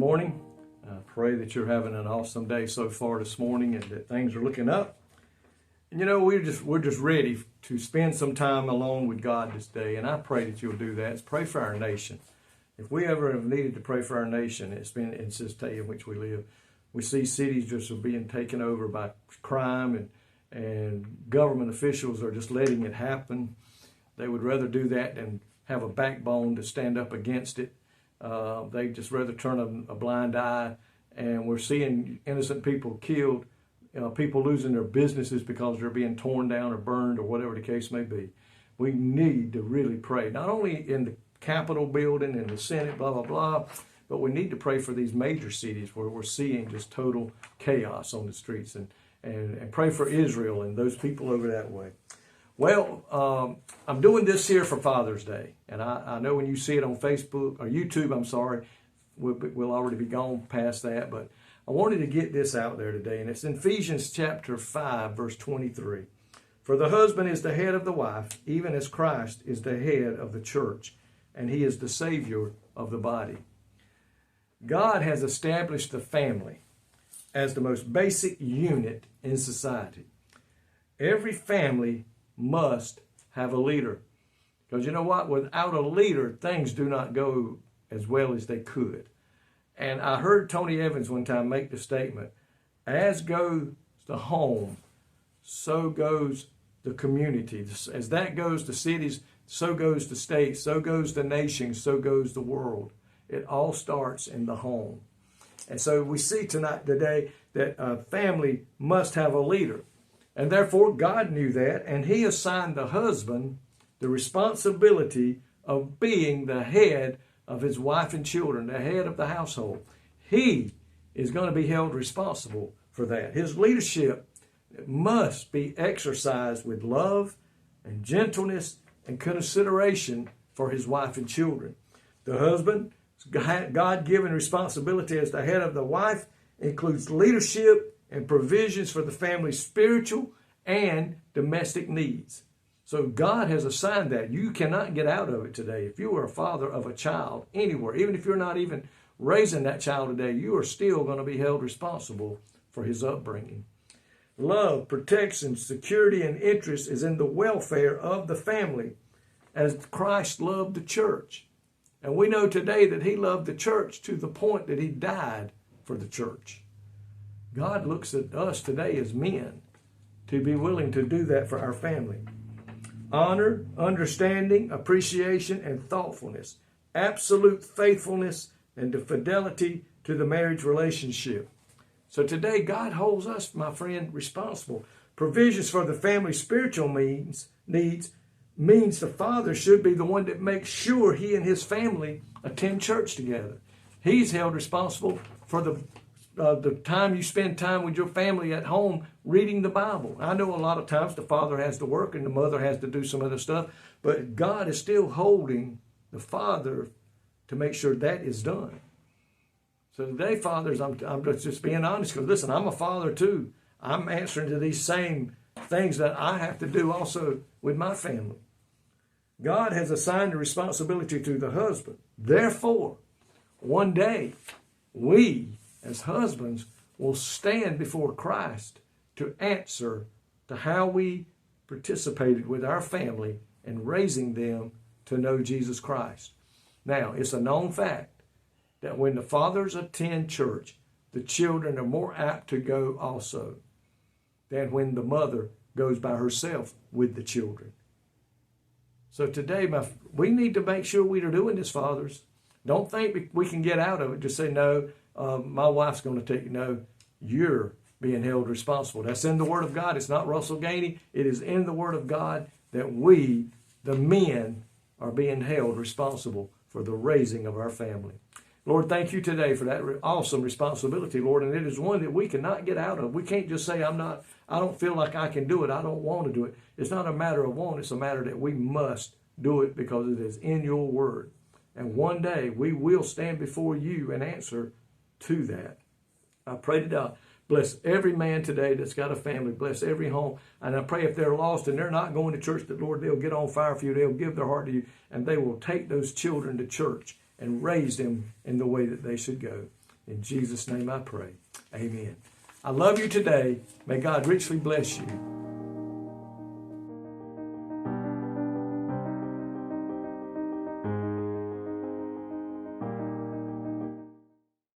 morning. I pray that you're having an awesome day so far this morning and that things are looking up. And you know, we're just ready to spend some time alone with God this day, and I pray that you'll do that. Pray for our nation. If we ever have needed to pray for our nation, it's been in this day in which we live. We see cities just being taken over by crime, and government officials are just letting it happen. They would rather do that than have a backbone to stand up against it. They just rather turn a blind eye, and we're seeing innocent people killed, people losing their businesses because they're being torn down or burned or whatever the case may be. We need to really pray, not only in the Capitol building and the Senate, blah, blah, blah, but we need to pray for these major cities where we're seeing just total chaos on the streets, and pray for Israel and those people over that way. Well, I'm doing this here for Father's Day, and I know when you see it on Facebook, or YouTube, I'm sorry, we'll already be gone past that, but I wanted to get this out there today, and it's in Ephesians chapter 5, verse 23. For the husband is the head of the wife, even as Christ is the head of the church, and he is the Savior of the body. God has established the family as the most basic unit in society. Every family must have a leader. Because you know what? Without a leader, things do not go as well as they could. And I heard Tony Evans one time make the statement, as goes the home, so goes the community. As that goes the cities, so goes the states, so goes the nation, so goes the world. It all starts in the home. And so we see today that a family must have a leader. And therefore, God knew that, and he assigned the husband the responsibility of being the head of his wife and children, the head of the household. He is going to be held responsible for that. His leadership must be exercised with love and gentleness and consideration for his wife and children. The husband's God-given responsibility as the head of the wife includes leadership and provisions for the family's spiritual and domestic needs. So God has assigned that. You cannot get out of it today. If you are a father of a child anywhere, even if you're not even raising that child today, you are still going to be held responsible for his upbringing. Love, protection, security, and interest is in the welfare of the family as Christ loved the church. And we know today that he loved the church to the point that he died for the church. God looks at us today as men to be willing to do that for our family. Honor, understanding, appreciation, and thoughtfulness. Absolute faithfulness and the fidelity to the marriage relationship. So today, God holds us, my friend, responsible. Provisions for the family's spiritual needs means the father should be the one that makes sure he and his family attend church together. He's held responsible for the time you spend time with your family at home reading the Bible. I know a lot of times the father has to work and the mother has to do some other stuff, but God is still holding the father to make sure that is done. So today, fathers, I'm just being honest, because listen, I'm a father too. I'm answering to these same things that I have to do also with my family. God has assigned the responsibility to the husband. Therefore, one day, we as husbands will stand before Christ to answer to how we participated with our family in raising them to know Jesus Christ. Now, it's a known fact that when the fathers attend church, the children are more apt to go also than when the mother goes by herself with the children. So today, we need to make sure we are doing this, fathers. Don't think we can get out of it. Just say, no, my wife's going to take you. No, you're being held responsible. That's in the Word of God. It's not Russell Gainey. It is in the Word of God that we, the men, are being held responsible for the raising of our family. Lord, thank you today for that awesome responsibility, Lord, and it is one that we cannot get out of. We can't just say, I don't feel like I can do it. I don't want to do it. It's not a matter of want. It's a matter that we must do it because it is in your Word. And one day we will stand before you and answer to that. I pray to God, bless every man today that's got a family. Bless every home. And I pray if they're lost and they're not going to church, that, Lord, they'll get on fire for you. They'll give their heart to you, and they will take those children to church and raise them in the way that they should go. In Jesus' name I pray. Amen. I love you today. May God richly bless you.